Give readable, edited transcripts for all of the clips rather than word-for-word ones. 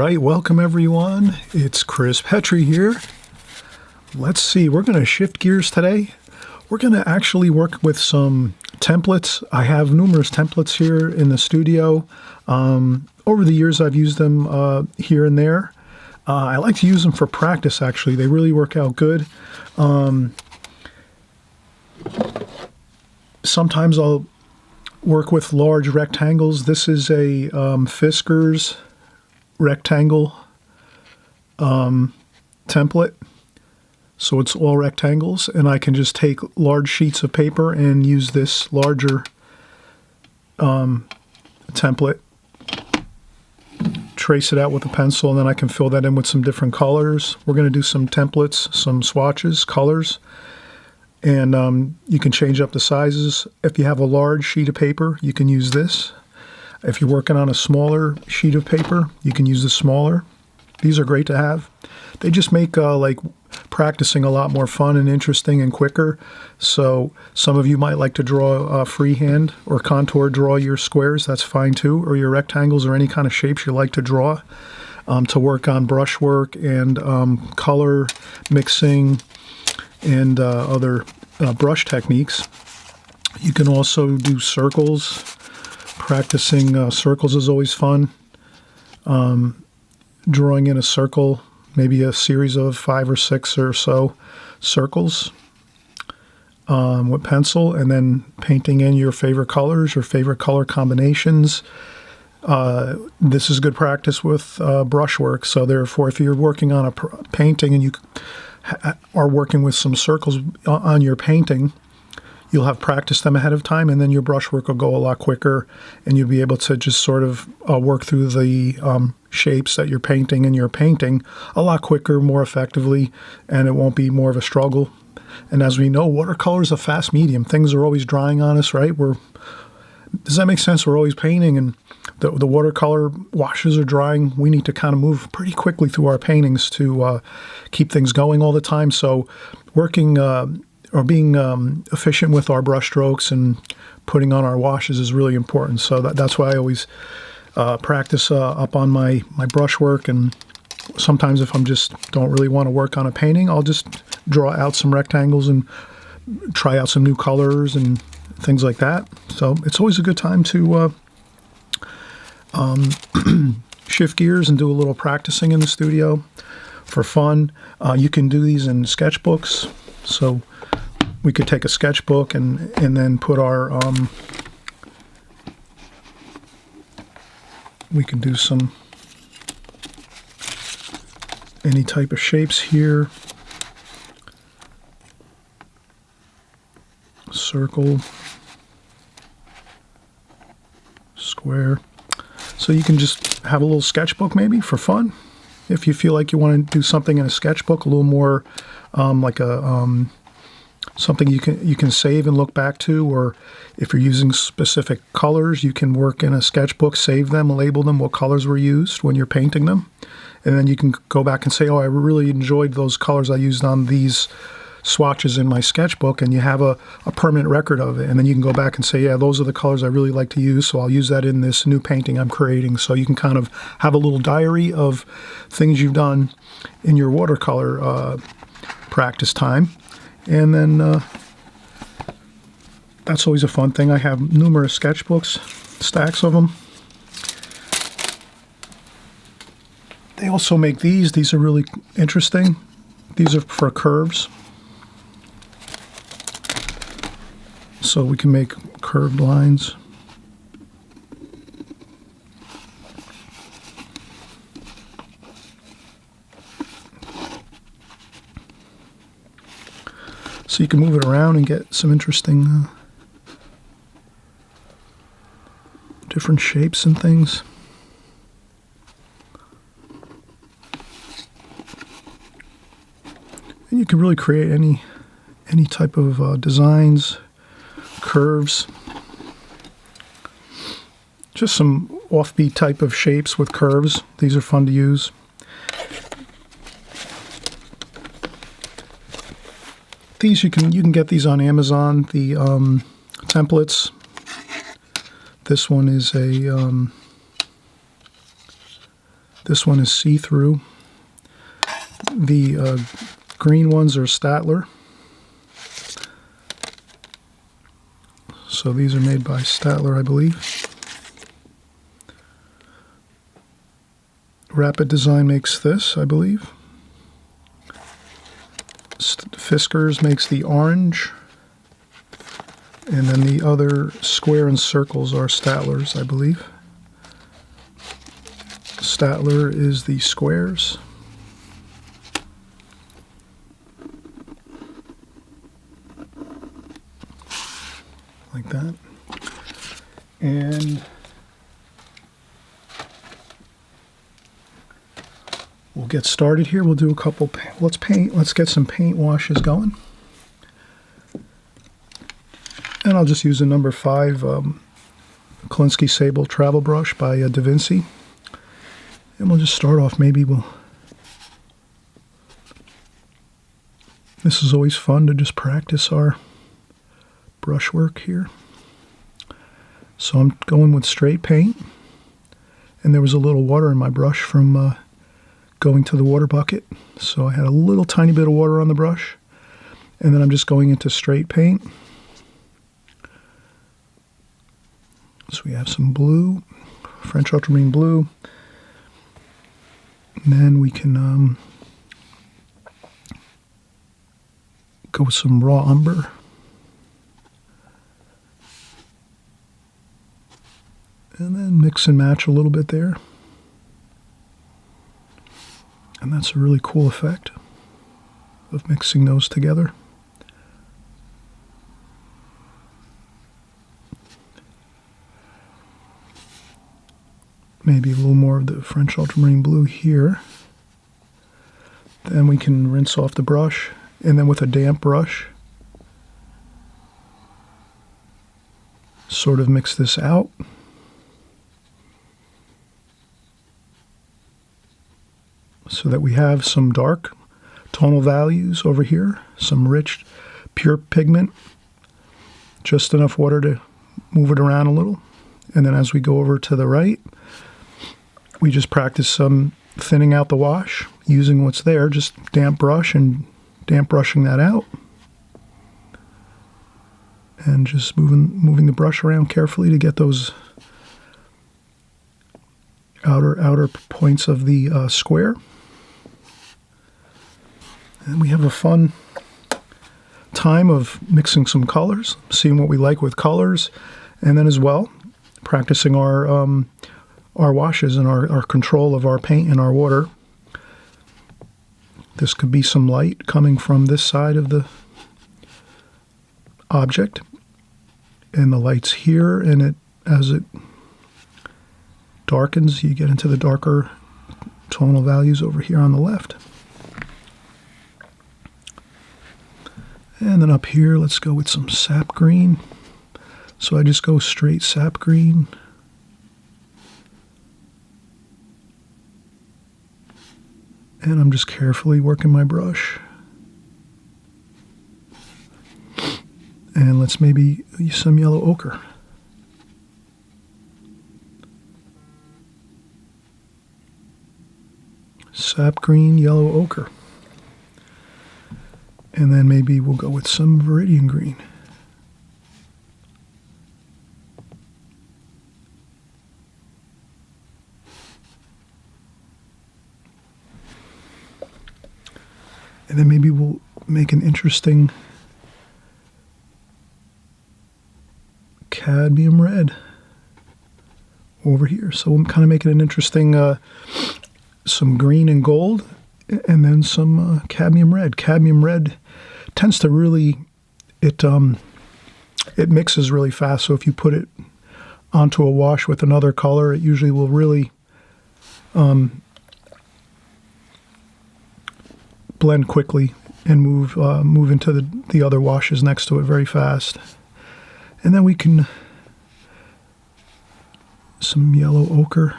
right, welcome everyone. It's Chris Petri here. Let's see, we're going to shift gears today. We're going to actually work with some templates. I have numerous templates here in the studio. Over the years, I've used them here and there. I like to use them for practice, actually. They really work out good. Sometimes I'll work with large rectangles. This is a Fisker's rectangle template. So it's all rectangles, and I can just take large sheets of paper and use this larger template, trace it out with a pencil, and then I can fill that in with some different colors. We're going to do some templates, some swatches, colors, and you can change up the sizes. If you have a large sheet of paper, you can use this. If you're working on a smaller sheet of paper, you can use the smaller. These are great to have. They just make like practicing a lot more fun and interesting and quicker. So some of you might like to draw freehand or contour draw your squares. That's fine too, or your rectangles or any kind of shapes you like to draw. To work on brushwork and color mixing and other brush techniques. You can also do circles. Practicing circles is always fun. Drawing in a circle, maybe a series of 5 or 6 or so circles with pencil, and then painting in your favorite colors or favorite color combinations. This is good practice with brushwork. So therefore, if you're working on a painting and you are working with some circles on your painting, you'll have practiced them ahead of time, and then your brushwork will go a lot quicker, and you'll be able to just sort of work through the shapes that you're painting in your painting a lot quicker, more effectively, and it won't be more of a struggle. And as we know, watercolor is a fast medium. Things are always drying on us, right? Does that make sense? We're always painting, and the watercolor washes are drying. We need to kind of move pretty quickly through our paintings to keep things going all the time. So working or being efficient with our brush strokes and putting on our washes is really important. So that's why I always practice up on my brushwork. And sometimes if I'm just don't really want to work on a painting, I'll just draw out some rectangles and try out some new colors and things like that. So it's always a good time to shift gears and do a little practicing in the studio for fun. You can do these in sketchbooks. So we could take a sketchbook and then put our, we can do any type of shapes here. Circle, square. So you can just have a little sketchbook maybe for fun. If you feel like you want to do something in a sketchbook, a little more like a something you can save and look back to, or if you're using specific colors, you can work in a sketchbook, save them, label them, what colors were used when you're painting them, and then you can go back and say, oh, I really enjoyed those colors I used on these swatches in my sketchbook, and you have a permanent record of it, and then you can go back and say, yeah, those are the colors I really like to use, so I'll use that in this new painting I'm creating. So you can kind of have a little diary of things you've done in your watercolor practice time. And then that's always a fun thing. I have numerous sketchbooks, stacks of them. They also make these. These are really interesting. These are for curves. So we can make curved lines. So you can move it around and get some interesting different shapes and things. And you can really create any type of designs, curves, just some offbeat type of shapes with curves. These are fun to use. These you can get these on Amazon. The templates. This one is a This one is see-through. The green ones are Statler. So these are made by Statler, I believe. Rapid Design makes this, I believe. Fiskars makes the orange. And then the other square and circles are Statlers, I believe. Statler is the squares. Like that. And we'll get started here. We'll do a couple, let's get some paint washes going. And I'll just use a number 5 Kolinsky Sable Travel Brush by Da Vinci. And we'll just start off, this is always fun to just practice our brushwork here. So I'm going with straight paint. And there was a little water in my brush from going to the water bucket. So I had a little tiny bit of water on the brush. And then I'm just going into straight paint. So we have some blue, French ultramarine blue. And then we can go with some raw umber. And then mix and match a little bit there. And that's a really cool effect of mixing those together. Maybe a little more of the French ultramarine blue here. Then we can rinse off the brush, and then with a damp brush, sort of mix this out. So that we have some dark tonal values over here, some rich, pure pigment, just enough water to move it around a little. And then as we go over to the right, we just practice some thinning out the wash, using what's there, just damp brush and damp brushing that out. And just moving the brush around carefully to get those outer points of the square. And we have a fun time of mixing some colors, seeing what we like with colors, and then as well practicing our washes and our control of our paint and our water. This could be some light coming from this side of the object, and the light's here, and as it darkens, you get into the darker tonal values over here on the left. And then up here, let's go with some sap green. So I just go straight sap green. And I'm just carefully working my brush. And let's maybe use some yellow ochre. Sap green, yellow ochre. And then maybe we'll go with some viridian green. And then maybe we'll make an interesting cadmium red over here. So we'll kind of make it an interesting, some green and gold, and then some cadmium red. Cadmium red tends to really, it mixes really fast. So if you put it onto a wash with another color, it usually will really blend quickly and move into the other washes next to it very fast. And then we can some yellow ochre,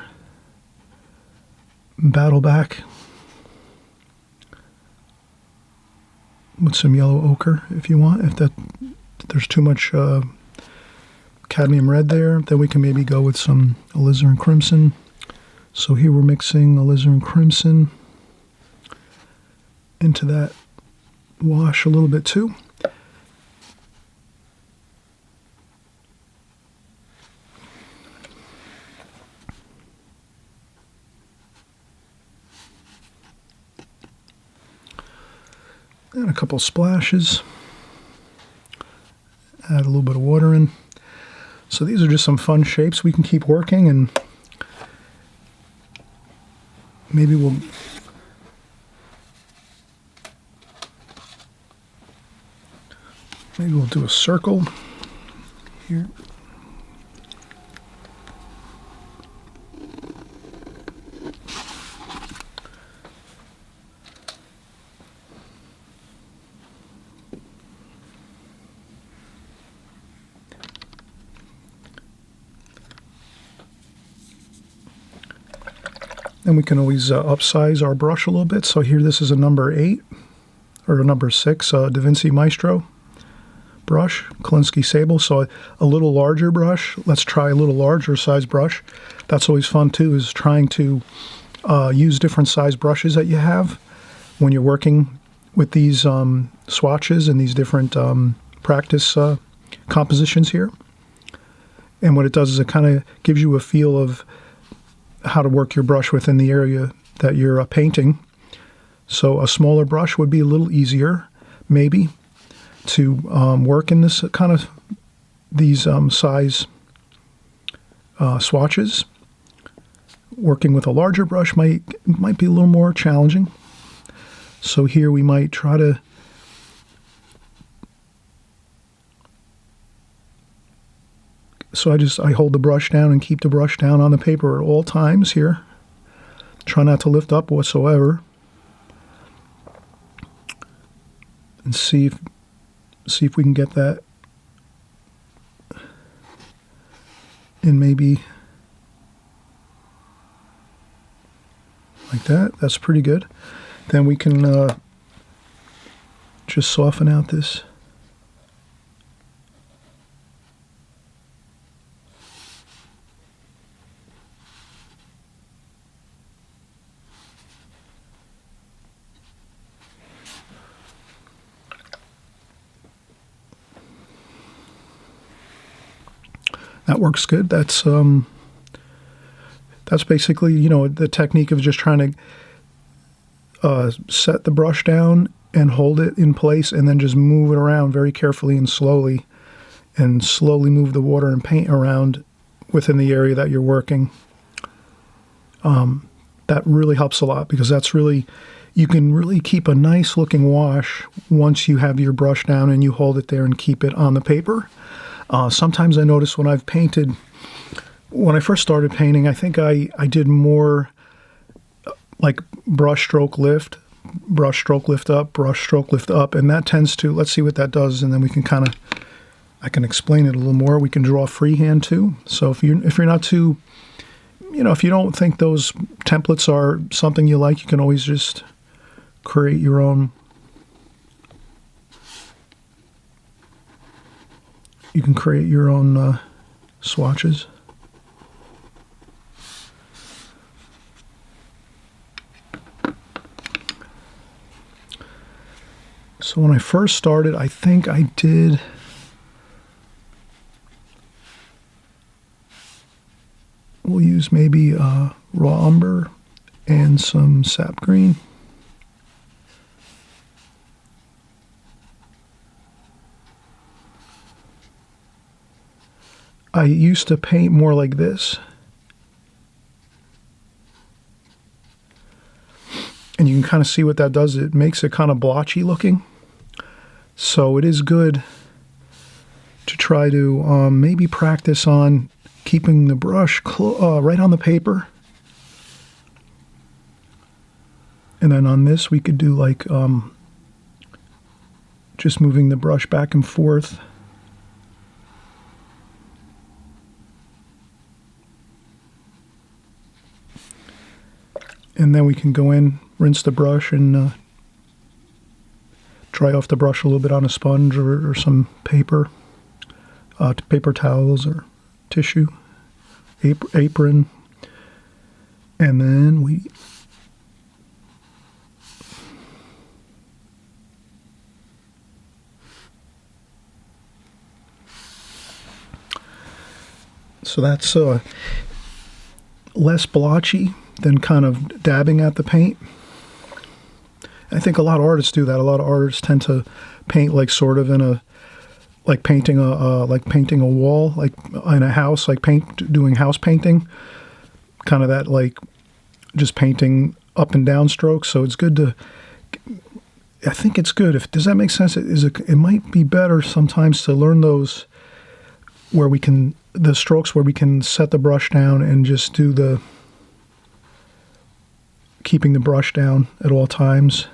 battle back with some yellow ochre if you want. If there's too much cadmium red there, then we can maybe go with some alizarin crimson, So here we're mixing alizarin crimson into that wash a little bit too. And a couple splashes. Add a little bit of water in. So these are just some fun shapes. We can keep working, and maybe we'll do a circle here. And we can always upsize our brush a little bit. So here, this is a number 8 or a number 6 Da Vinci Maestro brush, Kolinsky Sable. So a little larger brush. Let's try a little larger size brush. That's always fun too, is trying to use different size brushes that you have when you're working with these swatches and these different practice compositions here. And what it does is it kind of gives you a feel of how to work your brush within the area that you're painting. So a smaller brush would be a little easier, maybe, to work in this kind of these size swatches. Working with a larger brush might be a little more challenging. So here we might try to I hold the brush down and keep the brush down on the paper at all times here. Try not to lift up whatsoever. And see if we can get that in, maybe like that. That's pretty good. Then we can just soften out this. That works good. That's basically, you know, the technique of just trying to set the brush down and hold it in place, and then just move it around very carefully and slowly move the water and paint around within the area that you're working. That really helps a lot, because you can really keep a nice looking wash once you have your brush down and you hold it there and keep it on the paper. Sometimes I notice when I've painted, when I first started painting, I think I did more like brush stroke lift up, brush stroke lift up, and that tends to, let's see what that does, and then we can I can explain it a little more. We can draw freehand too. So if you're not too, if you don't think those templates are something you like, you can always just create your own. You can create your own swatches. So when I first started, I think I did we'll use maybe raw umber and some sap green. I used to paint more like this. And you can kind of see what that does. It makes it kind of blotchy looking. So it is good to try to maybe practice on keeping the brush right on the paper. And then on this we could do like just moving the brush back and forth. And then we can go in, rinse the brush, and dry off the brush a little bit on a sponge or some paper, paper towels or tissue, apron. And then we so that's less blotchy than kind of dabbing at the paint. I think a lot of artists do that. A lot of artists tend to paint like sort of in a like painting a wall, like in a house, like doing house painting, kind of that like just painting up and down strokes. So it's good to. I think it's good. Does that make sense? It might be better sometimes to learn those where we can the strokes where we can set the brush down and just do keeping the brush down at all times,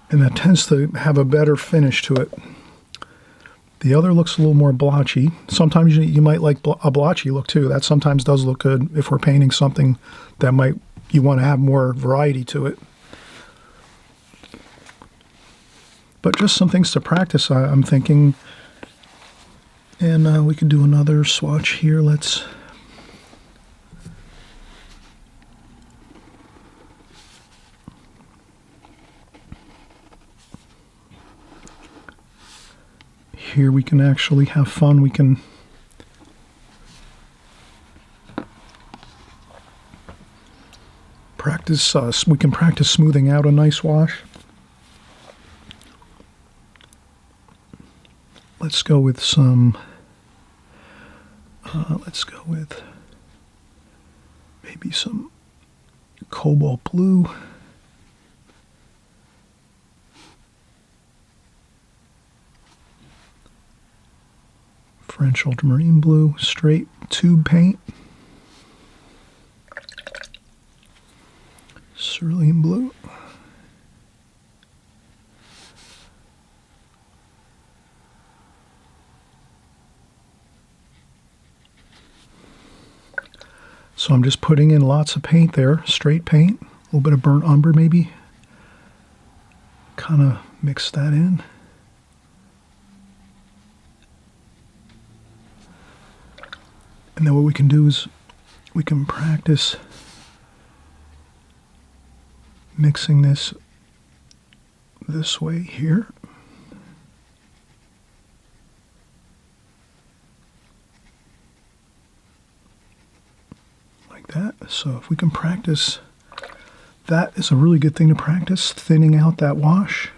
and that tends to have a better finish to it. The other looks a little more blotchy. Sometimes you might like a blotchy look too. That sometimes does look good if we're painting something that you want to have more variety to it. But just some things to practice, I'm thinking. And we could do another swatch here. Here we can actually have fun. We can practice. We can practice smoothing out a nice wash. Let's go with some. Let's go with maybe some cobalt blue. French ultramarine blue, straight tube paint. Cerulean blue. So I'm just putting in lots of paint there, straight paint, a little bit of burnt umber maybe. Kind of mix that in. And then what we can do is we can practice mixing this way here. Like that. So if we can practice, that is a really good thing to practice, thinning out that wash.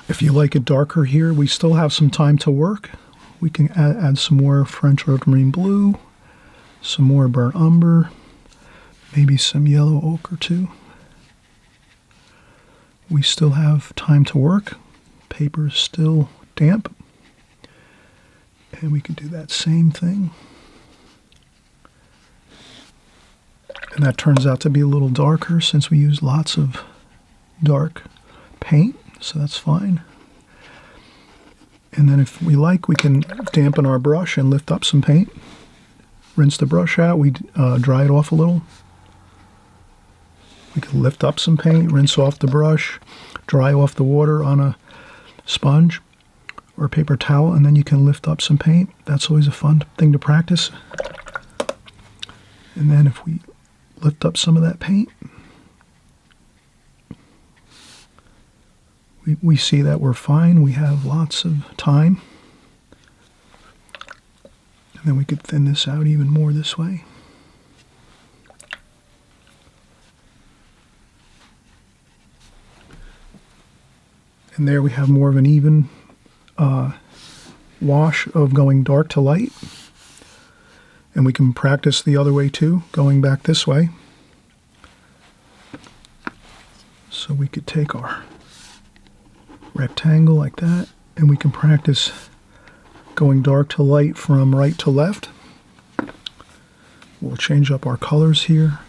If you like it darker here, we still have some time to work. We can add some more French ultramarine blue, some more burnt umber, maybe some yellow ochre too. We still have time to work. Paper is still damp. And we can do that same thing. And that turns out to be a little darker since we use lots of dark paint. So that's fine. And then if we like, we can dampen our brush and lift up some paint. Rinse the brush out. We dry it off a little. We can lift up some paint, rinse off the brush, dry off the water on a sponge or a paper towel, and then you can lift up some paint. That's always a fun thing to practice. And then if we lift up some of that paint, we see that we're fine. We have lots of time. And then we could thin this out even more this way. And there we have more of an even wash of going dark to light. And we can practice the other way too, going back this way. So we could take our rectangle like that, and we can practice going dark to light from right to left. We'll change up our colors here.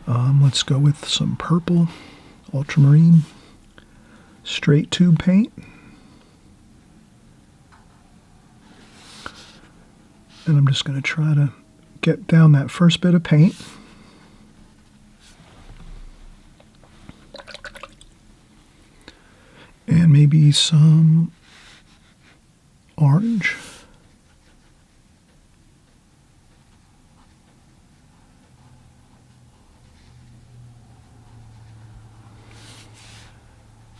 Let's go with some purple, ultramarine, straight tube paint. And I'm just going to try to get down that first bit of paint. maybe some orange.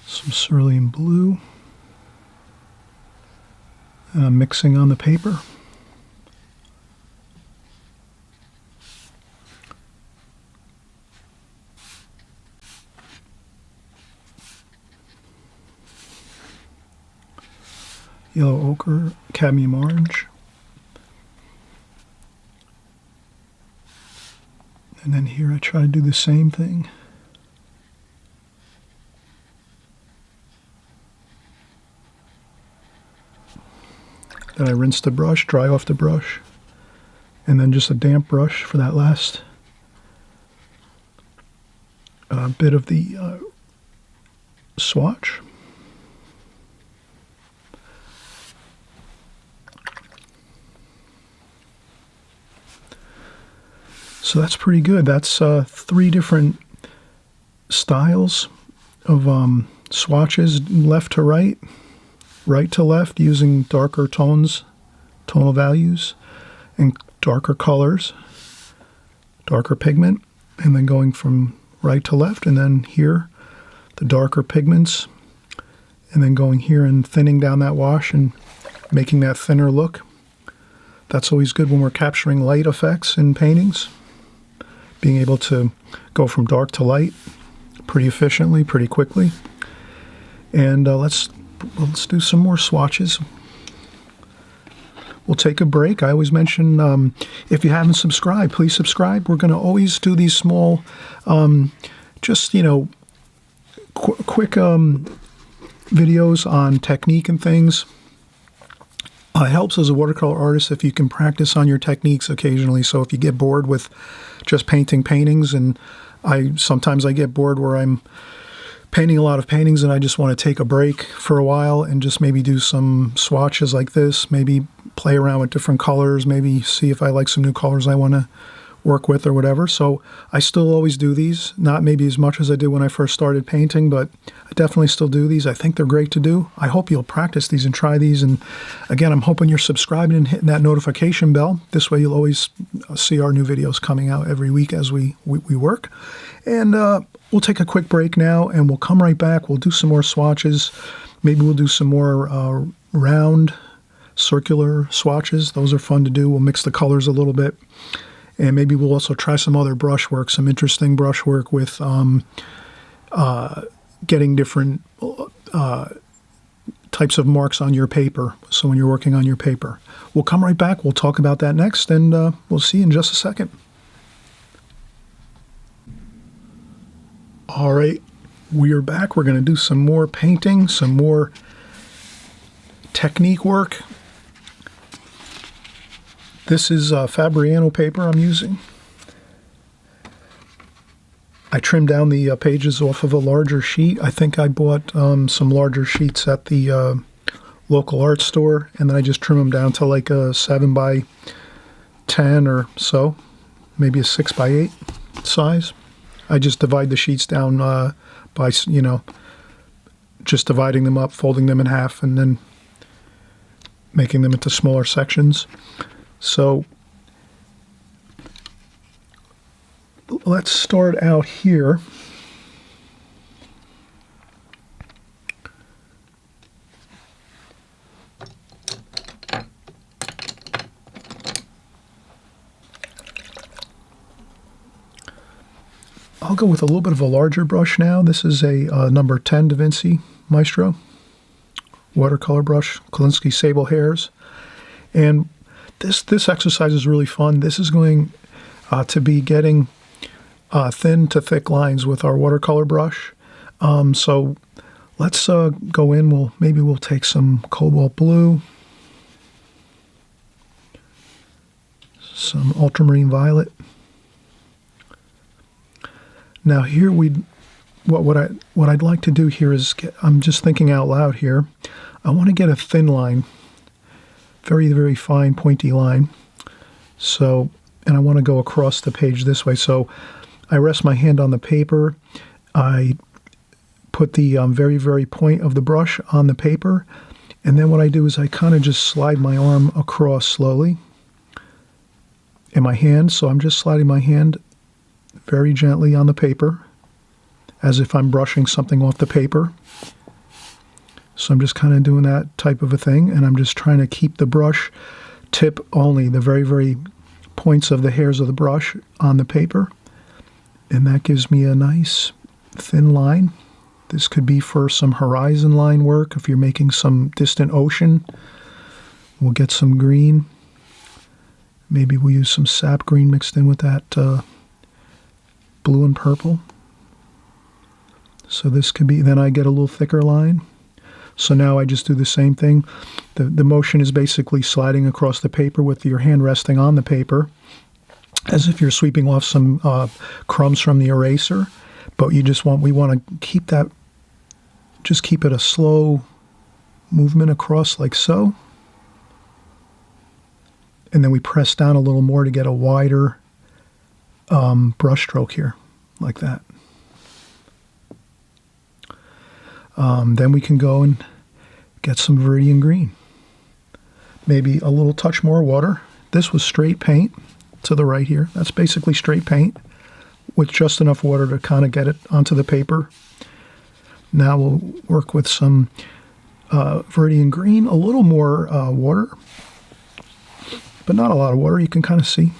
Some cerulean blue. And I'm mixing on the paper. Yellow ochre, cadmium orange. And then here I try to do the same thing. Then I rinse the brush, dry off the brush, and then just a damp brush for that last bit of the swatch. So that's pretty good. That's 3 different styles of swatches, left to right, right to left, using darker tones, tonal values, and darker colors, darker pigment, and then going from right to left, and then here, the darker pigments, and then going here and thinning down that wash and making that thinner look. That's always good when we're capturing light effects in paintings. Being able to go from dark to light pretty efficiently, pretty quickly. And let's do some more swatches. We'll take a break. I always mention, if you haven't subscribed, please subscribe. We're going to always do these small, just, quick videos on technique and things. It helps as a watercolor artist if you can practice on your techniques occasionally. So if you get bored with just painting paintings, and sometimes I get bored where I'm painting a lot of paintings and I just want to take a break for a while and just maybe do some swatches like this, maybe play around with different colors, maybe see if I like some new colors I want to work with or whatever. So I still always do these, not maybe as much as I did when I first started painting, but I definitely still do these. I think they're great to do. I hope you'll practice these and try these. And again, I'm hoping you're subscribing and hitting that notification bell. This way you'll always see our new videos coming out every week as we work. And we'll take a quick break now and we'll come right back. We'll do some more swatches. Maybe we'll do some more round, circular swatches. Those are fun to do. We'll mix the colors a little bit. And maybe we'll also try some other brushwork, some interesting brushwork with getting different types of marks on your paper. So when you're working on your paper. We'll come right back. We'll talk about that next, and we'll see you in just a second. All right, we are back. We're going to do some more painting, some more technique work. This is Fabriano paper I'm using. I trimmed down the pages off of a larger sheet. I think I bought some larger sheets at the local art store, and then I just trim them down to like a 7 by 10 or so, maybe a 6 by 8 size. I just divide the sheets down by, just dividing them up, folding them in half, and then making them into smaller sections. So let's start out here. I'll go with a little bit of a larger brush now. This is a number 10 Da Vinci Maestro watercolor brush, Kolinsky Sable Hairs. And this exercise is really fun. This is going to be getting thin to thick lines with our watercolor brush. So let's go in. Maybe we'll take some cobalt blue, some ultramarine violet. Now here what I'd like to do here is I'm just thinking out loud here. I want to get a thin line, very, very fine pointy line. So, and I want to go across the page this way. So I rest my hand on the paper. I put the very, very point of the brush on the paper. And then what I do is I kind of just slide my arm across slowly in my hand. So I'm just sliding my hand very gently on the paper as if I'm brushing something off the paper. So I'm just kind of doing that type of a thing, and I'm just trying to keep the brush tip only, the very, very points of the hairs of the brush on the paper. And that gives me a nice thin line. This could be for some horizon line work. If you're making some distant ocean, we'll get some green. Maybe we'll use some sap green mixed in with that blue and purple. So this could be, then I get a little thicker line. So now I just do the same thing. The motion is basically sliding across the paper with your hand resting on the paper, as if you're sweeping off some crumbs from the eraser. But we want to keep that, just keep it a slow movement across like so. And then we press down a little more to get a wider brush stroke here, like that. Then we can go and get some Viridian green. Maybe a little touch more water. This was straight paint to the right here. That's basically straight paint with just enough water to kind of get it onto the paper. Now we'll work with some Viridian green, a little more water, but not a lot of water. You can kind of see.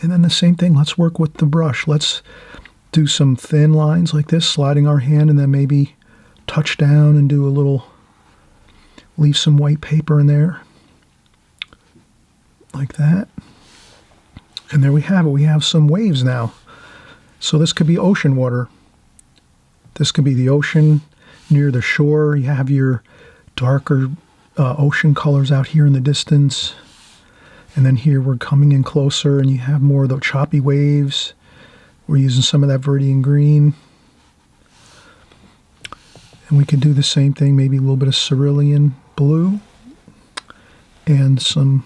And then the same thing, let's work with the brush. Let's do some thin lines like this, sliding our hand, and then maybe touch down and do a little, leave some white paper in there, like that. And there we have it. We have some waves now. So this could be ocean water. This could be the ocean near the shore. You have your darker ocean colors out here in the distance. And then here we're coming in closer, and you have more of the choppy waves. We're using some of that Viridian green. And we could do the same thing, maybe a little bit of cerulean blue and some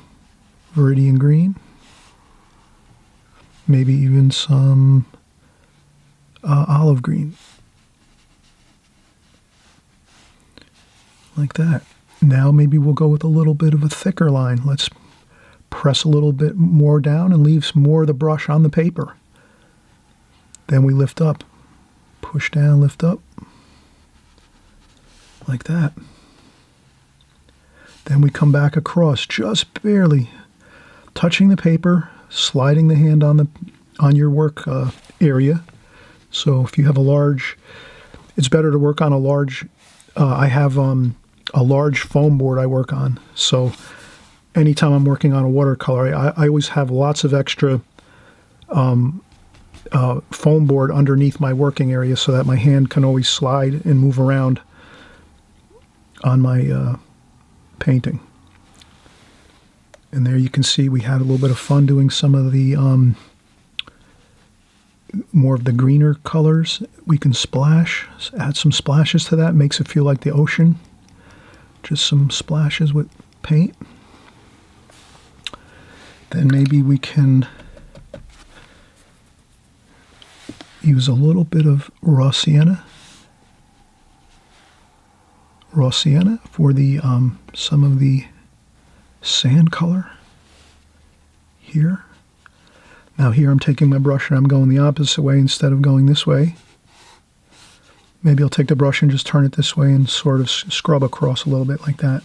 Viridian green. Maybe even some olive green. Like that. Now maybe we'll go with a little bit of a thicker line. Let's press a little bit more down and leave more of the brush on the paper. Then we lift up, push down, lift up, like that. Then we come back across, just barely touching the paper, sliding the hand on your work area. So if you have a large, it's better to work on a large, I have a large foam board I work on. So anytime I'm working on a watercolor, I always have lots of extra foam board underneath my working area so that my hand can always slide and move around on my painting. And there you can see we had a little bit of fun doing some of the more of the greener colors. We can splash, add some splashes to that, makes it feel like the ocean. Just some splashes with paint. Then maybe we can use a little bit of raw sienna for the some of the sand color here. Now here I'm taking my brush and I'm going the opposite way instead of going this way. Maybe I'll take the brush and just turn it this way and sort of scrub across a little bit like that.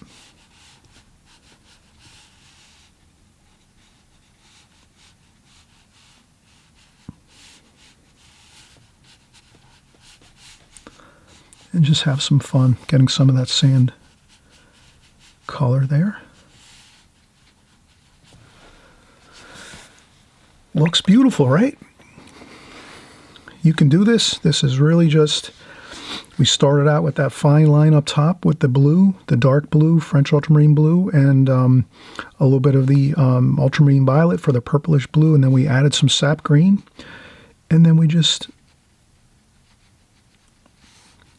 And just have some fun getting some of that sand color there. Looks beautiful, right? You can do this. This is really just, we started out with that fine line up top with the blue, the dark blue, French ultramarine blue, and a little bit of the ultramarine violet for the purplish blue, and then we added some sap green, and then we just,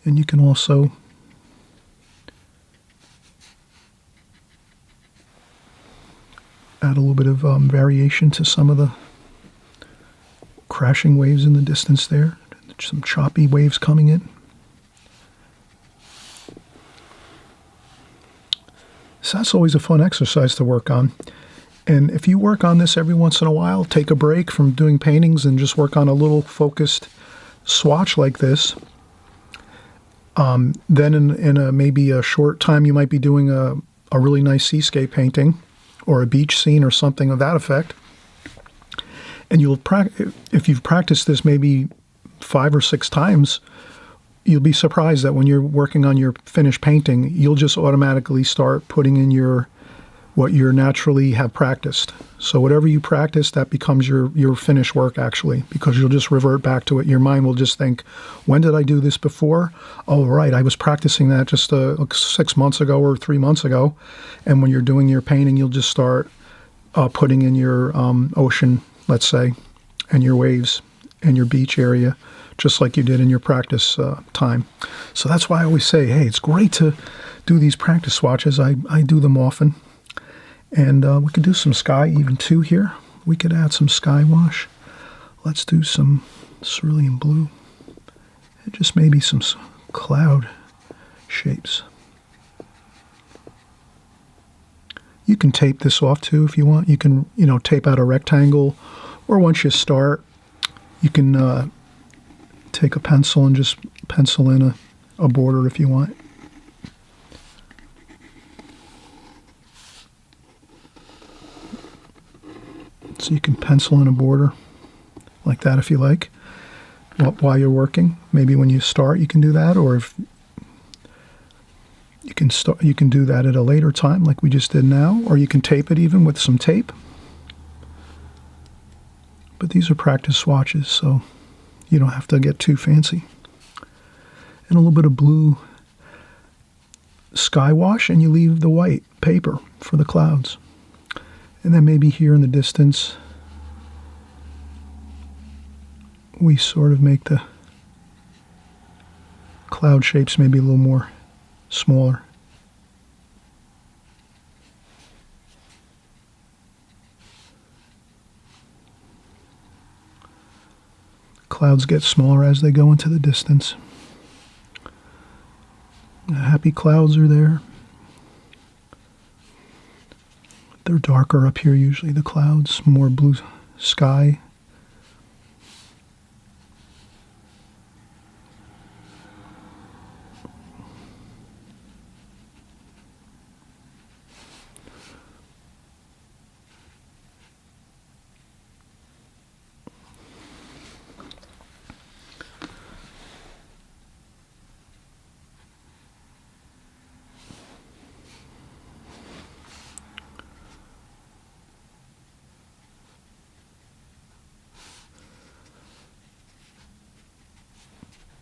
and you can also add a little bit of variation to some of the crashing waves in the distance there. Some choppy waves coming in. So that's always a fun exercise to work on. And if you work on this every once in a while, take a break from doing paintings and just work on a little focused swatch like this, then in maybe a short time you might be doing a really nice seascape painting or a beach scene or something of that effect. And if you've practiced this maybe 5 or 6 times, you'll be surprised that when you're working on your finished painting, you'll just automatically start putting in what you naturally have practiced. So whatever you practice, that becomes your finished work, actually, because you'll just revert back to it. Your mind will just think, when did I do this before? Oh, right, I was practicing that just 6 months ago or 3 months ago. And when you're doing your painting, you'll just start putting in your ocean, let's say, and your waves and your beach area, just like you did in your practice time. So that's why I always say, hey, it's great to do these practice swatches. I do them often. And we could do some sky even too here. We could add some sky wash. Let's do some cerulean blue. And just maybe some cloud shapes. You can tape this off too if you want. You can, tape out a rectangle. Or once you start, you can take a pencil and just pencil in a border if you want. So you can pencil in a border like that if you like while you're working. Maybe when you start you can do that, or if you can do that at a later time like we just did now, or you can tape it even with some tape. But these are practice swatches, so you don't have to get too fancy. And a little bit of blue sky wash, and you leave the white paper for the clouds. And then maybe here in the distance, we sort of make the cloud shapes maybe a little more smaller. Clouds get smaller as they go into the distance. The happy clouds are there. They're darker up here usually, the clouds, more blue sky.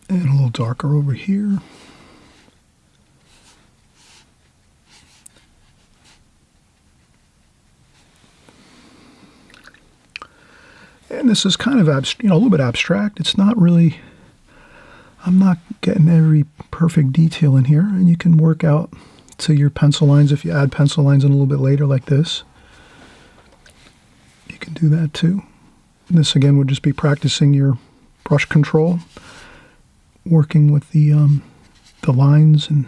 And a little darker over here. And this is kind of a little bit abstract. It's not really, I'm not getting every perfect detail in here. And you can work out to your pencil lines if you add pencil lines in a little bit later like this. You can do that too. And this again would just be practicing your brush control, working with the lines and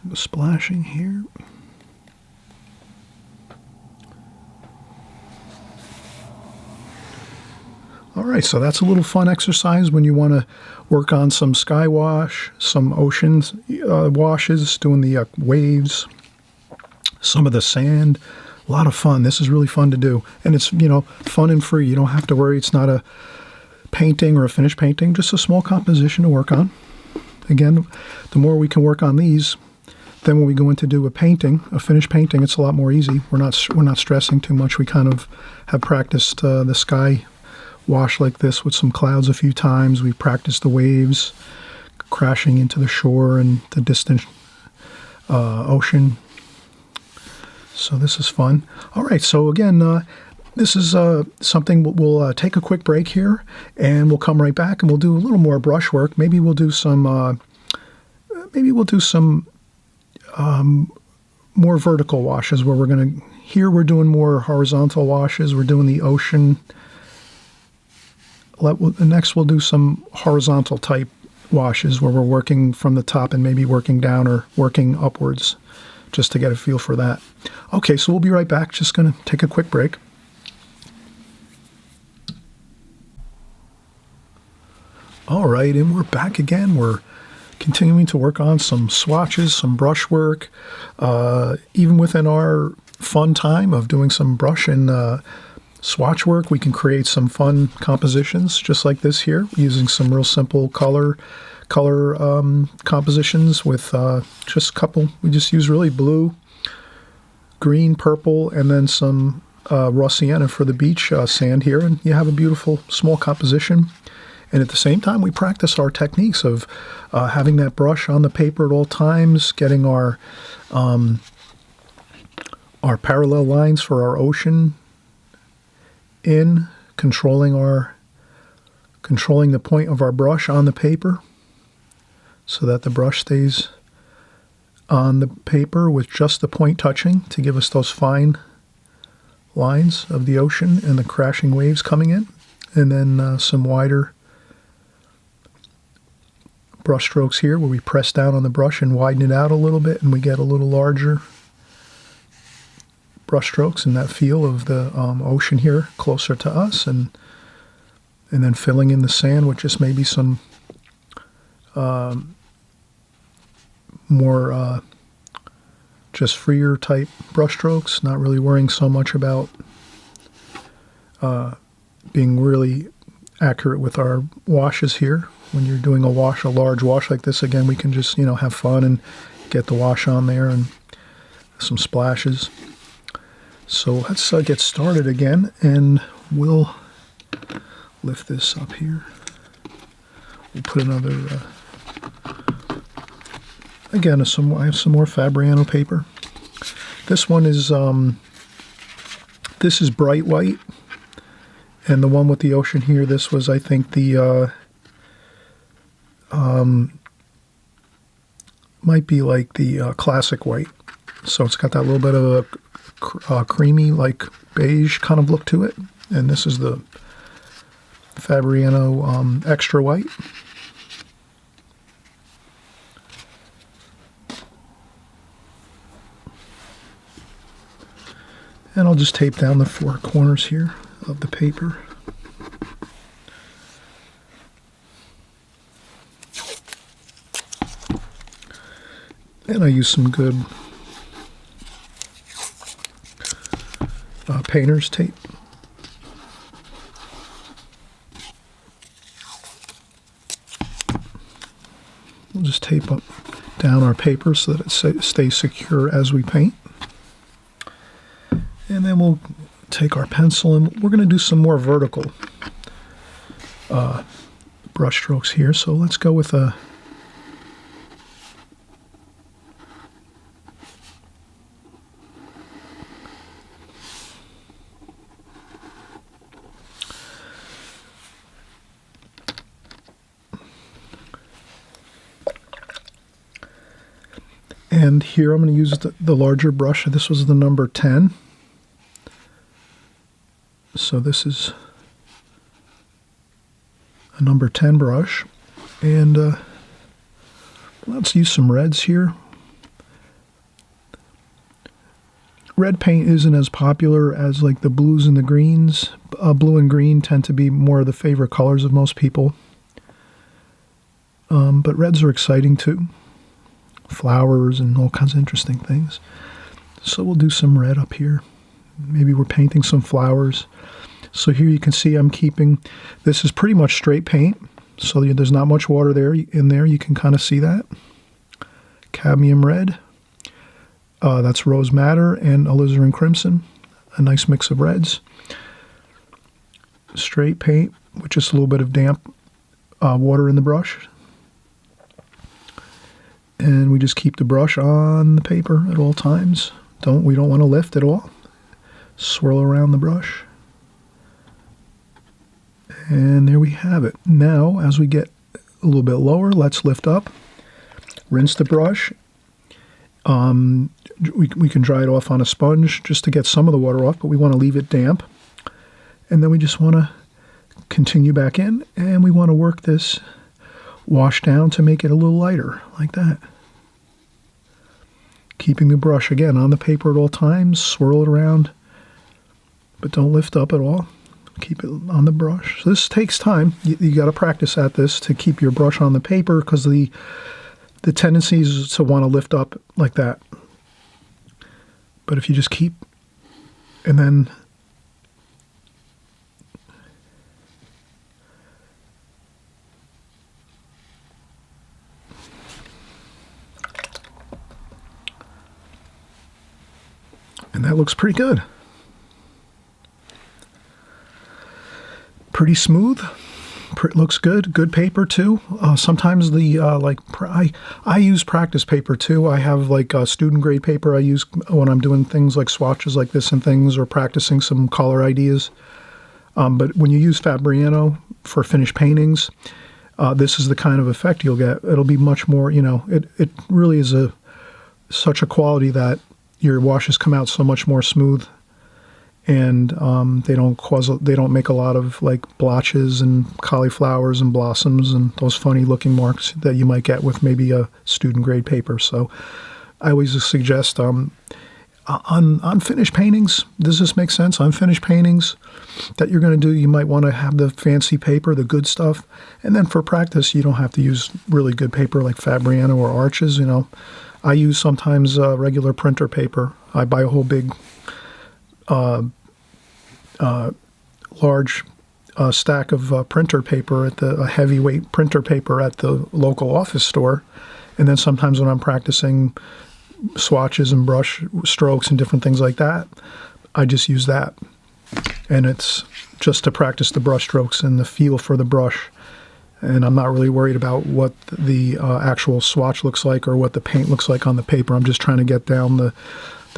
the splashing here. All right, so that's a little fun exercise when you want to work on some sky wash, some oceans washes, doing the waves, some of the sand. A lot of fun. This is really fun to do. And it's, fun and free. You don't have to worry. It's not a painting or a finished painting, just a small composition to work on. Again, the more we can work on these, then when we go in to do a painting, a finished painting, it's a lot more easy. We're not stressing too much. We kind of have practiced the sky wash like this with some clouds a few times. We've practiced the waves crashing into the shore and the distant ocean. So this is fun. All right, so again, this is something we'll take a quick break here, and we'll come right back, and we'll do a little more brushwork. Maybe we'll do some more vertical washes where we're doing more horizontal washes. We're doing the ocean. Next, we'll do some horizontal type washes where we're working from the top and maybe working down or working upwards, just to get a feel for that. Okay, so we'll be right back. Just going to take a quick break. All right, and we're back again. We're continuing to work on some swatches, some brushwork, even within our fun time of doing some brush and swatch work, we can create some fun compositions just like this here, using some real simple color compositions with just a couple. We just use really blue, green, purple, and then some raw sienna for the beach sand here, and you have a beautiful small composition. And at the same time, we practice our techniques of having that brush on the paper at all times, getting our parallel lines for our ocean in, controlling the point of our brush on the paper so that the brush stays on the paper with just the point touching to give us those fine lines of the ocean and the crashing waves coming in. And then some wider brush strokes here where we press down on the brush and widen it out a little bit, and we get a little larger brush strokes and that feel of the ocean here closer to us, and then filling in the sand with just maybe some more just freer type brush strokes, not really worrying so much about being really accurate with our washes here. When you're doing a large wash like this, again, we can just, have fun and get the wash on there and some splashes. So let's get started again, and we'll lift this up here. We'll put another, again, I have some more Fabriano paper. This one is, this is bright white, and the one with the ocean here, this was, I think, the, might be like the classic white. So it's got that little bit of a creamy, like beige kind of look to it. And this is the Fabriano extra white. And I'll just tape down the four corners here of the paper. And I use some good painter's tape. We'll just tape up down our paper so that it stays secure as we paint. And then we'll take our pencil and we're going to do some more vertical brush strokes here. So let's go with a and here I'm going to use the larger brush. This was the number 10. So this is a number 10 brush. And let's use some reds here. Red paint isn't as popular as like the blues and the greens. Blue and green tend to be more of the favorite colors of most people. But reds are exciting too. Flowers and all kinds of interesting things. So we'll do some red up here. Maybe we're painting some flowers. So here you can see I'm keeping, this is pretty much straight paint. So there's not much water there in there. You can kind of see that. Cadmium red. That's rose madder and alizarin crimson. A nice mix of reds. Straight paint with just a little bit of damp water in the brush. And we just keep the brush on the paper at all times. We don't want to lift at all. Swirl around the brush. And there we have it. Now, as we get a little bit lower, let's lift up. Rinse the brush. We can dry it off on a sponge just to get some of the water off, but we want to leave it damp. And then we just want to continue back in, and we want to work this wash down to make it a little lighter, like that. Keeping the brush, again, on the paper at all times, swirl it around, but don't lift up at all. Keep it on the brush. So this takes time. You got to practice at this to keep your brush on the paper, because the tendency is to want to lift up like that. But if you just keep, and then that looks pretty good. Pretty smooth. Looks good. Good paper too. Sometimes I use practice paper too. I have like student grade paper I use when I'm doing things like swatches like this and things, or practicing some color ideas. But when you use Fabriano for finished paintings, this is the kind of effect you'll get. It'll be much more, it really is such a quality that your washes come out so much more smooth, and they don't make a lot of like blotches and cauliflowers and blossoms and those funny looking marks that you might get with maybe a student grade paper. So I always suggest on finished paintings, does this make sense? On finished paintings that you're going to do, you might want to have the fancy paper, the good stuff. And then for practice, you don't have to use really good paper like Fabriano or Arches, I use sometimes regular printer paper. I buy a whole big, large stack of printer paper a heavyweight printer paper at the local office store. And then sometimes when I'm practicing swatches and brush strokes and different things like that, I just use that. And it's just to practice the brush strokes and the feel for the brush. And I'm not really worried about what the actual swatch looks like or what the paint looks like on the paper. I'm just trying to get down the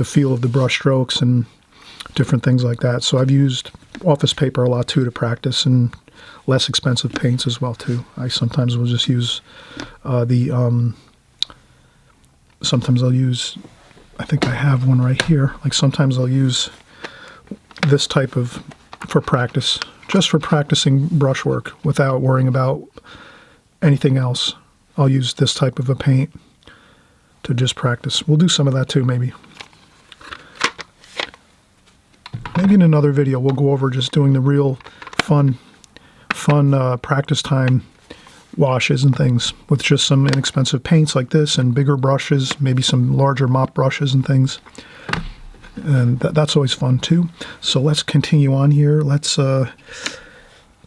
feel of the brush strokes and different things like that. So I've used office paper a lot too to practice, and less expensive paints as well too. I sometimes will just use sometimes I'll use, I think I have one right here. Like sometimes I'll use this type of, for practice, just for practicing brushwork without worrying about anything else. I'll use this type of a paint to just practice. We'll do some of that too, maybe. Maybe in another video we'll go over just doing the real fun practice time washes and things with just some inexpensive paints like this and bigger brushes, maybe some larger mop brushes and things. And that's always fun too. So let's continue on here. Let's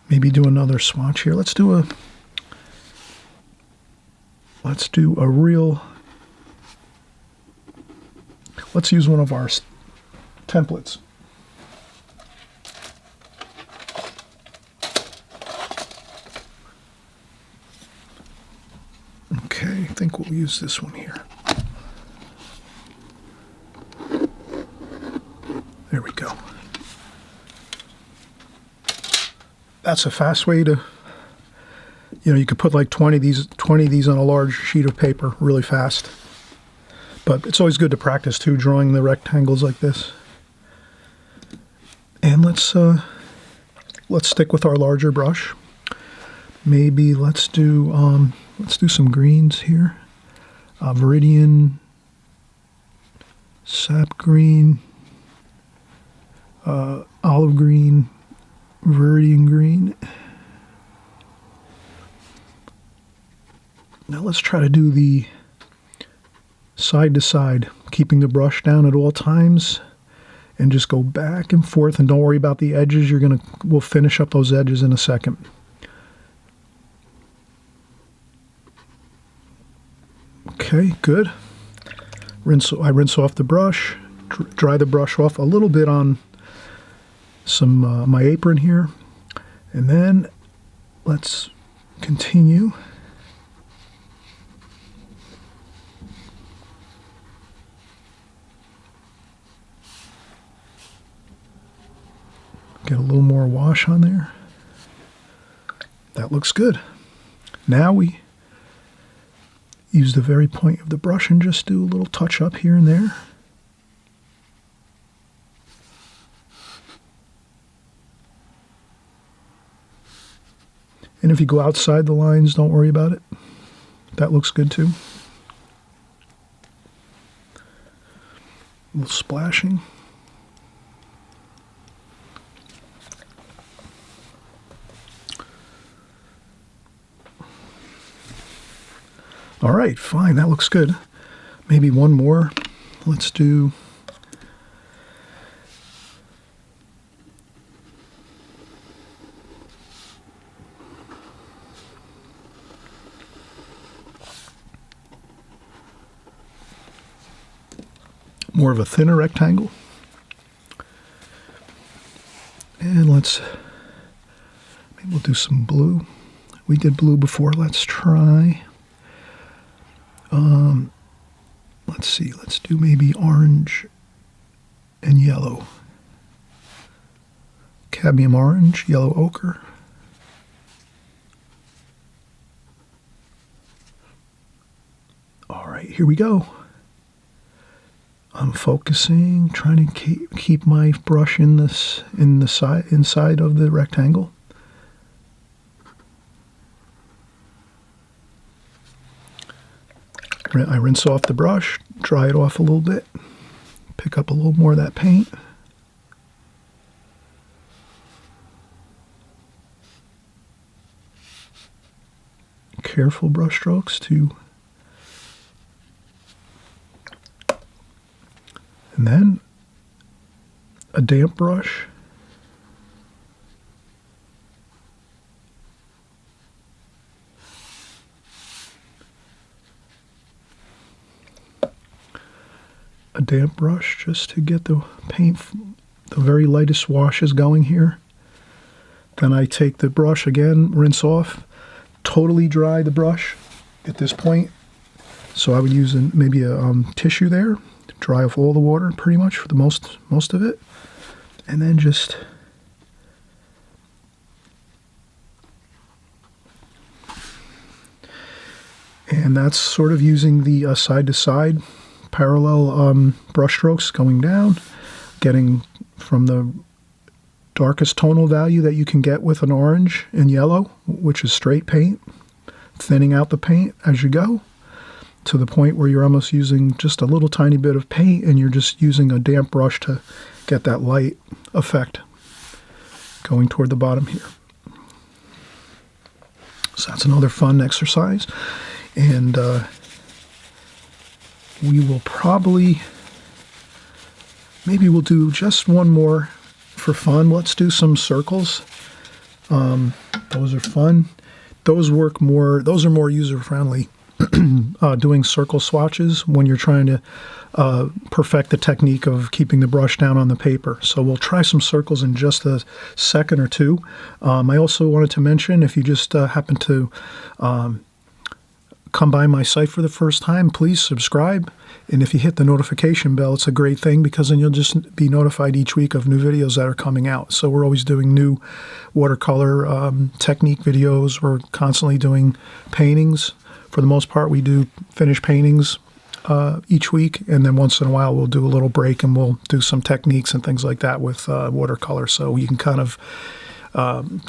maybe do another swatch here. Let's do a real, let's use one of our templates. Okay, I think we'll use this one here. There we go. That's a fast way to, you could put like 20 of these on a large sheet of paper really fast. But it's always good to practice too, drawing the rectangles like this. And let's stick with our larger brush. Maybe let's do some greens here. Viridian, sap green, olive green, viridian green. Now let's try to do the side to side, keeping the brush down at all times, and just go back and forth, and don't worry about the edges. We'll finish up those edges in a second. Okay, good. I rinse off the brush, dry the brush off a little bit on some my apron here, and then let's continue. Get a little more wash on there. That looks good. Now we use the very point of the brush and just do a little touch up here and there. And if you go outside the lines, don't worry about it. That looks good too. A little splashing. All right, fine, that looks good. Maybe one more. Let's do more of a thinner rectangle. And maybe we'll do some blue. We did blue before. Let's try. Let's see. Let's do maybe orange and yellow. Cadmium orange, yellow ochre. All right, here we go. I'm focusing, trying to keep my brush inside of the rectangle. I rinse off the brush, dry it off a little bit, pick up a little more of that paint. Careful brush strokes and then a damp brush. A damp brush just to get the paint, the very lightest washes going here. Then I take the brush again, rinse off, totally dry the brush at this point. So I would use maybe a tissue there to dry off all the water pretty much for the most of it. And then just and that's sort of using the side to side parallel brush strokes going down, getting from the darkest tonal value that you can get with an orange and yellow, which is straight paint, thinning out the paint as you go, to the point where you're almost using just a little tiny bit of paint and you're just using a damp brush to get that light effect going toward the bottom here. So that's another fun exercise. And we will probably, maybe we'll do just one more for fun. Let's do some circles. Those are fun. Those work more, those are more user-friendly. Doing circle swatches when you're trying to perfect the technique of keeping the brush down on the paper. So we'll try some circles in just a second or two. I also wanted to mention, if you just happen to come by my site for the first time, please subscribe. And if you hit the notification bell, it's a great thing, because then you'll just be notified each week of new videos that are coming out. So we're always doing new watercolor technique videos. We're constantly doing paintings. For the most part, we do finished paintings each week, and then once in a while we'll do a little break and we'll do some techniques and things like that with watercolor. So you can kind of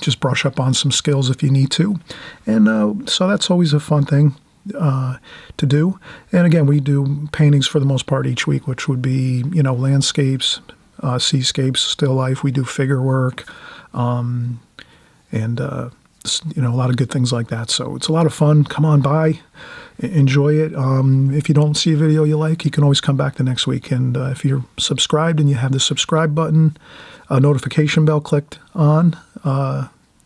just brush up on some skills if you need to. And so that's always a fun thing to do. And again, we do paintings for the most part each week, which would be, you know, landscapes, seascapes, still life. We do figure work, and you know, a lot of good things like that. So it's a lot of fun. Come on by, enjoy it. If you don't see a video you like, you can always come back the next week. And if you're subscribed and you have the subscribe button, notification bell clicked on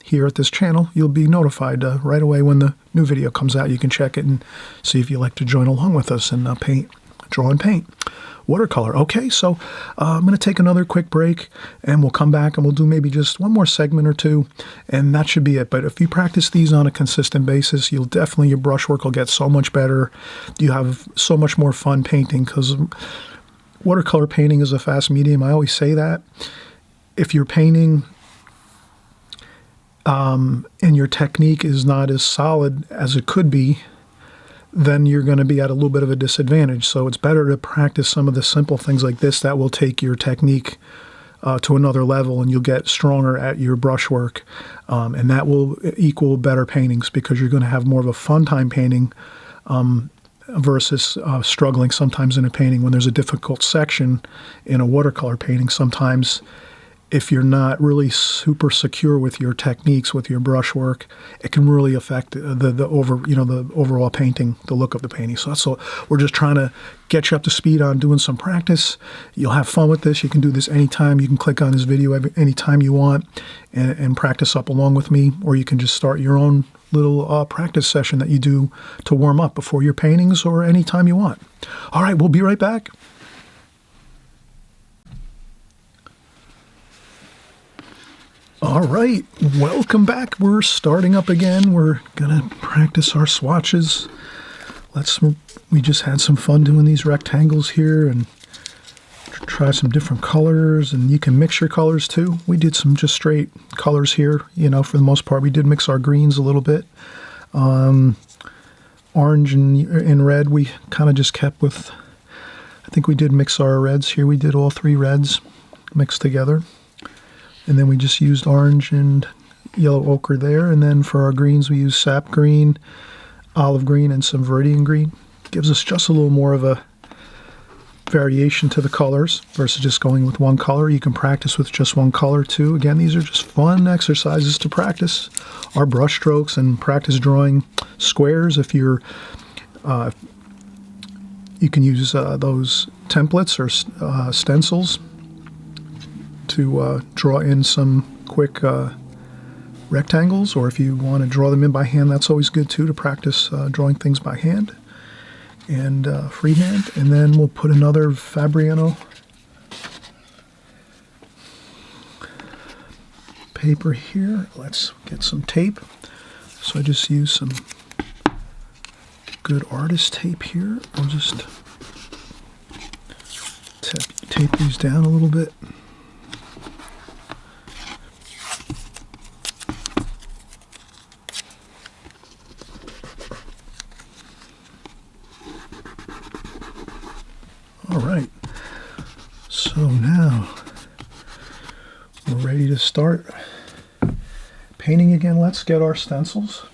here at this channel, you'll be notified right away when the new video comes out. You can check it and see if you'd like to join along with us and draw and paint. Watercolor. Okay, so I'm going to take another quick break, and we'll come back and we'll do maybe just one more segment or two, and that should be it. But if you practice these on a consistent basis, you'll definitely, your brushwork will get so much better. You have so much more fun painting, because watercolor painting is a fast medium. I always say that. If you're painting and your technique is not as solid as it could be, then you're going to be at a little bit of a disadvantage. So it's better to practice some of the simple things like this that will take your technique to another level, and you'll get stronger at your brushwork, and that will equal better paintings because you're going to have more of a fun time painting versus struggling sometimes in a painting when there's a difficult section in a watercolor painting. Sometimes if you're not really super secure with your techniques, with your brushwork, it can really affect the overall painting, the look of the painting. So we're just trying to get you up to speed on doing some practice. You'll have fun with this. You can do this anytime. You can click on this video anytime you want and practice up along with me, or you can just start your own little practice session that you do to warm up before your paintings or anytime you want. All right, we'll be right back. All right, welcome back. We're starting up again. We're gonna practice our swatches. We just had some fun doing these rectangles here and try some different colors, and you can mix your colors too. We did some just straight colors here, for the most part. We did mix our greens a little bit. Orange and red, we kind of just kept with, I think we did mix our reds here. We did all three reds mixed together. And then we just used orange and yellow ochre there. And then for our greens, we used sap green, olive green, and some viridian green. Gives us just a little more of a variation to the colors versus just going with one color. You can practice with just one color too. Again, these are just fun exercises to practice our brush strokes and practice drawing squares. If you're, you can use those templates or stencils to draw in some quick rectangles, or if you want to draw them in by hand, that's always good too, to practice drawing things by hand and freehand. And then we'll put another Fabriano paper here. Let's get some tape. So I just use some good artist tape here. I'll just tape these down a little bit. All right, so now we're ready to start painting again. Let's get our stencils.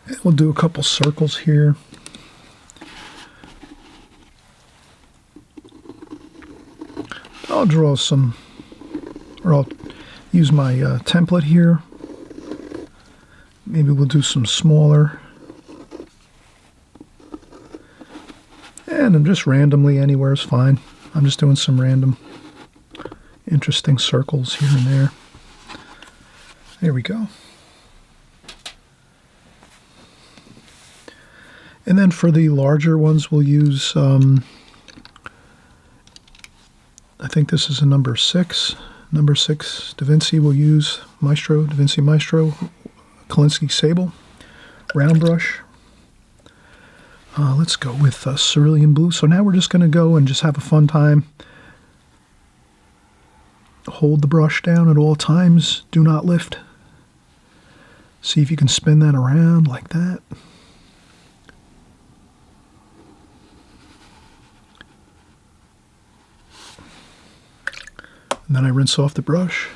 And we'll do a couple circles here. I'll draw some, or I'll use my template here. Maybe we'll do some smaller. And I'm just randomly, anywhere is fine. I'm just doing some random interesting circles here and there. There we go. And then for the larger ones, we'll use, I think this is a number 6. Number 6 Da Vinci. We'll use Da Vinci Maestro. Kolinsky Sable, round brush. Let's go with cerulean blue. So now we're just going to go and just have a fun time. Hold the brush down at all times. Do not lift. See if you can spin that around like that. And then I rinse off the brush.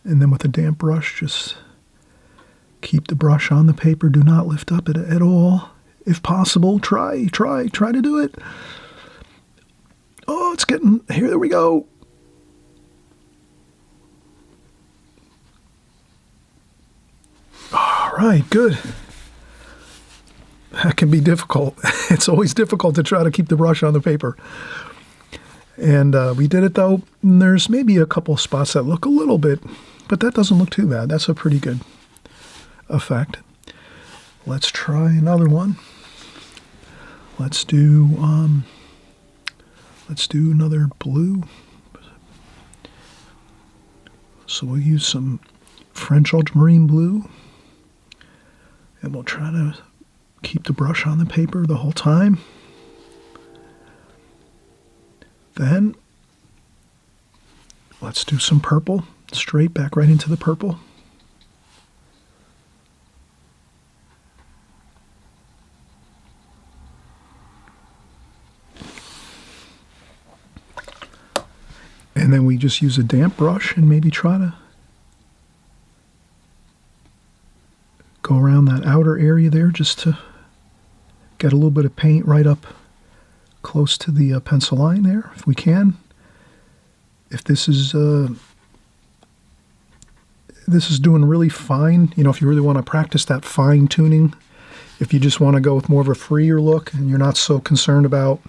And then with a damp brush, just keep the brush on the paper. Do not lift up it at all. If possible, try to do it. Oh, it's getting, here, there we go. All right, good. That can be difficult. It's always difficult to try to keep the brush on the paper. And we did it though. And there's maybe a couple of spots that look a little bit, but that doesn't look too bad. That's a pretty good effect. Let's try another one. Let's do another blue. So we'll use some French ultramarine blue, and we'll try to keep the brush on the paper the whole time. Then let's do some purple, straight back right into the purple. then we just use a damp brush and maybe try to go around that outer area there just to get a little bit of paint right up close to the pencil line there, if we can. If this is doing really fine, you know, if you really want to practice that fine tuning, if you just want to go with more of a freer look and you're not so concerned about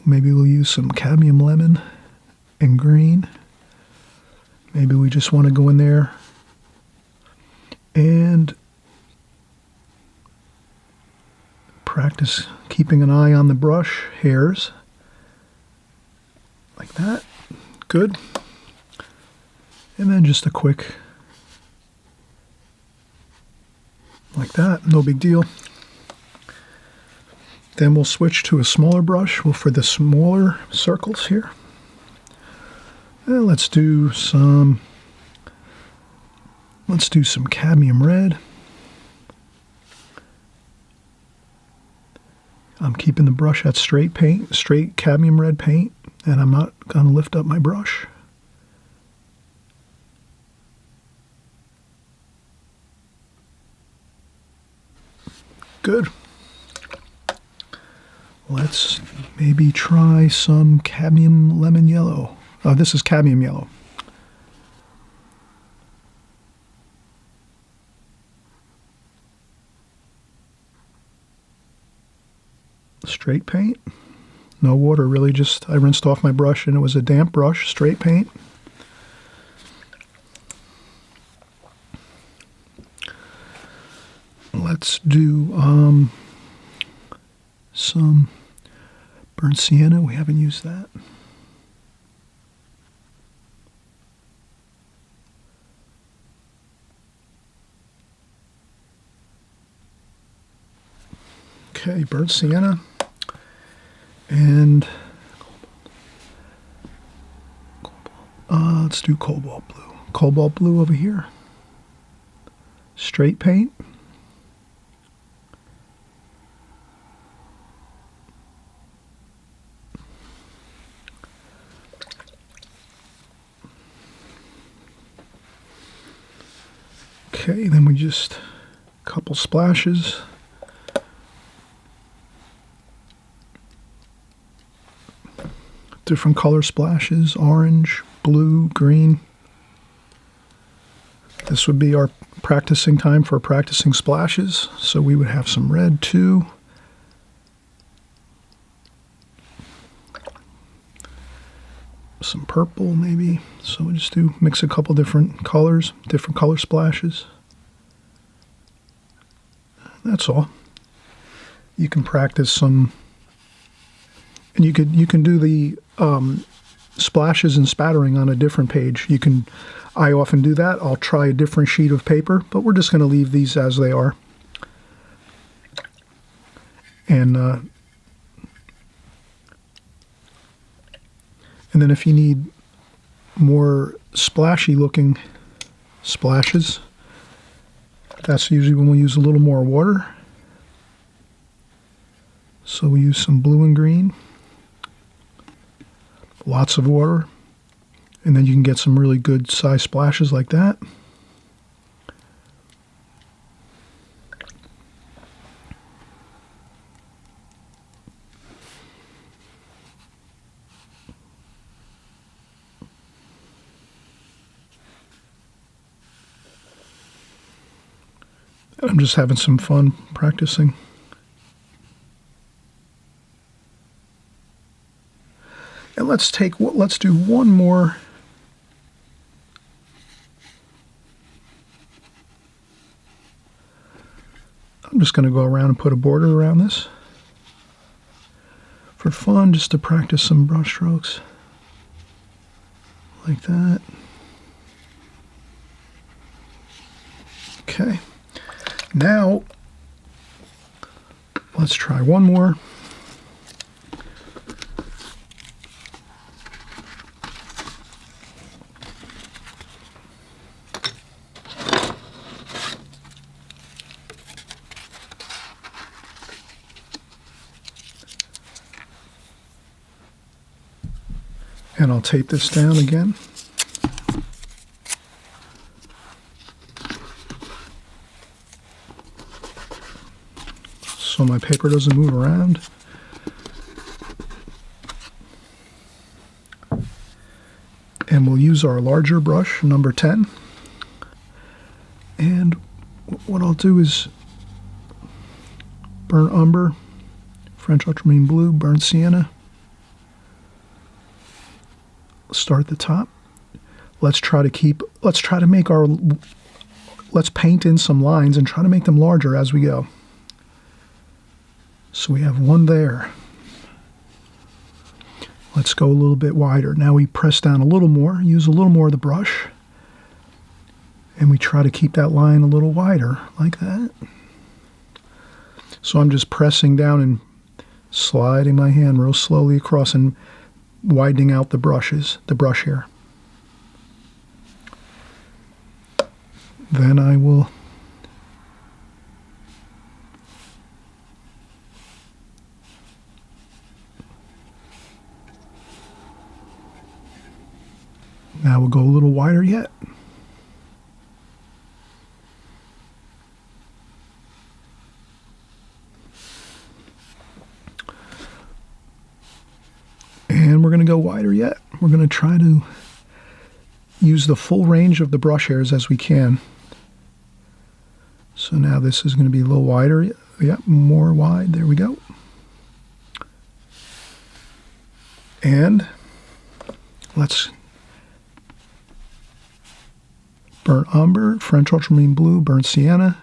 maybe we'll use some cadmium lemon and green. Maybe we just want to go in there and practice keeping an eye on the brush hairs. Like that. Good. And then just a quick, like that. No big deal. Then we'll switch to a smaller brush for the smaller circles here. And let's do some cadmium red. I'm keeping the brush at straight cadmium red paint, and I'm not going to lift up my brush. Good. Let's maybe try some cadmium lemon yellow. Oh, this is cadmium yellow. Straight paint. No water, really, just I rinsed off my brush and it was a damp brush, straight paint. Let's do some burnt sienna. We haven't used that. Okay, burnt sienna. And let's do cobalt blue. Cobalt blue over here. Straight paint. Okay, then we just a couple splashes. Different color splashes, orange, blue, green. This would be our practicing time for practicing splashes. So we would have some red too. Some purple maybe. So we just mix a couple different colors, different color splashes. That's all. You can practice some, and you can do the splashes and spattering on a different page. I often do that. I'll try a different sheet of paper, but we're just going to leave these as they are. And then if you need more splashy looking splashes, that's usually when we use a little more water. So we use some blue and green. Lots of water, and then you can get some really good size splashes like that. I'm just having some fun practicing. And let's do one more. I'm just going to go around and put a border around this for fun, just to practice some brush strokes like that. Okay, now let's try one more. And I'll tape this down again. So my paper doesn't move around. And we'll use our larger brush, number 10. And what I'll do is burnt umber, French ultramarine blue, burnt sienna. Start at the top. Let's paint in some lines and try to make them larger as we go. So we have one there. Let's go a little bit wider. Now we press down a little more, use a little more of the brush, and we try to keep that line a little wider, like that. So I'm just pressing down and sliding my hand real slowly across and widening out the brush here. Then I will now we'll go a little wider yet. And we're going to go wider yet. We're going to try to use the full range of the brush hairs as we can. So now this is going to be a little wider. Yep, more wide. There we go. And let's burnt umber, French ultramarine blue, burnt sienna.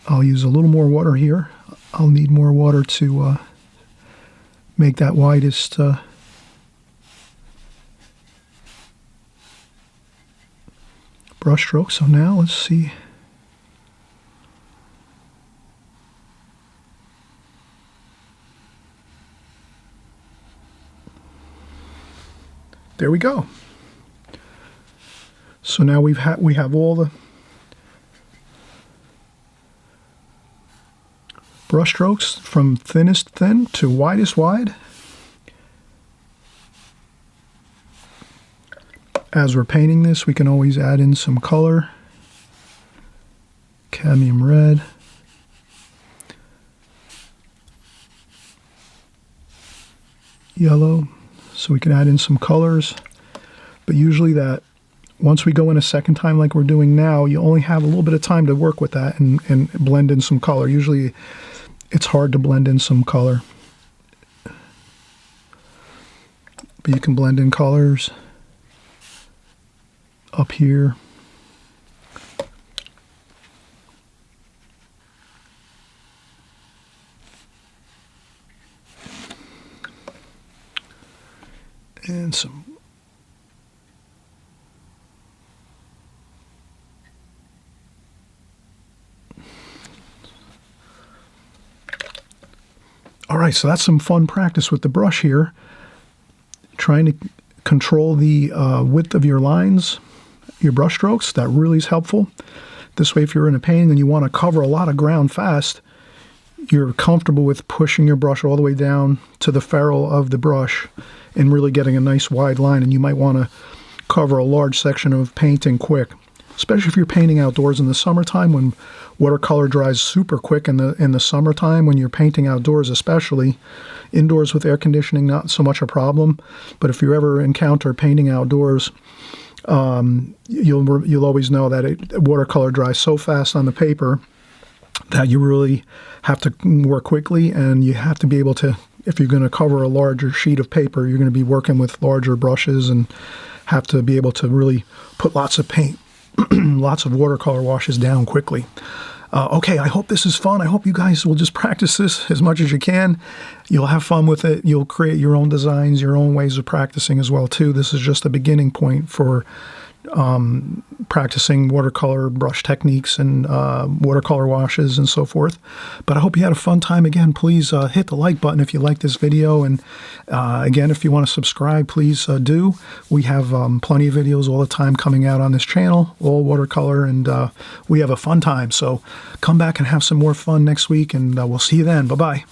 I'll use a little more water here. I'll need more water to make that widest brush stroke. So now let's see. There we go. So now we have all the brush strokes from thinnest thin to widest wide. As we're painting this, we can always add in some color. Cadmium red. Yellow. So we can add in some colors. But usually that, once we go in a second time like we're doing now, you only have a little bit of time to work with that and blend in some color. Usually it's hard to blend in some color. But you can blend in colors up here. And some all right, so that's some fun practice with the brush here. Trying to control the width of your lines, your brush strokes. That really is helpful. This way, if you're in a painting and you want to cover a lot of ground fast, you're comfortable with pushing your brush all the way down to the ferrule of the brush and really getting a nice wide line. And you might want to cover a large section of painting quick, especially if you're painting outdoors in the summertime when watercolor dries super quick in the summertime when you're painting outdoors, especially. Indoors with air conditioning, not so much a problem. But if you ever encounter painting outdoors, you'll always know that watercolor dries so fast on the paper that you really have to work quickly, and you have to be able to, if you're going to cover a larger sheet of paper, you're going to be working with larger brushes and have to be able to really put lots of paint, lots of watercolor washes down quickly. Okay, I hope this is fun. I hope you guys will just practice this as much as you can. You'll have fun with it. You'll create your own designs, your own ways of practicing as well, too. This is just a beginning point for practicing watercolor brush techniques and watercolor washes and so forth. But I hope you had a fun time. Again, please hit the like button if you like this video. And again, if you want to subscribe, please do. We have plenty of videos all the time coming out on this channel, all watercolor, and we have a fun time. So come back and have some more fun next week, and we'll see you then. Bye-bye.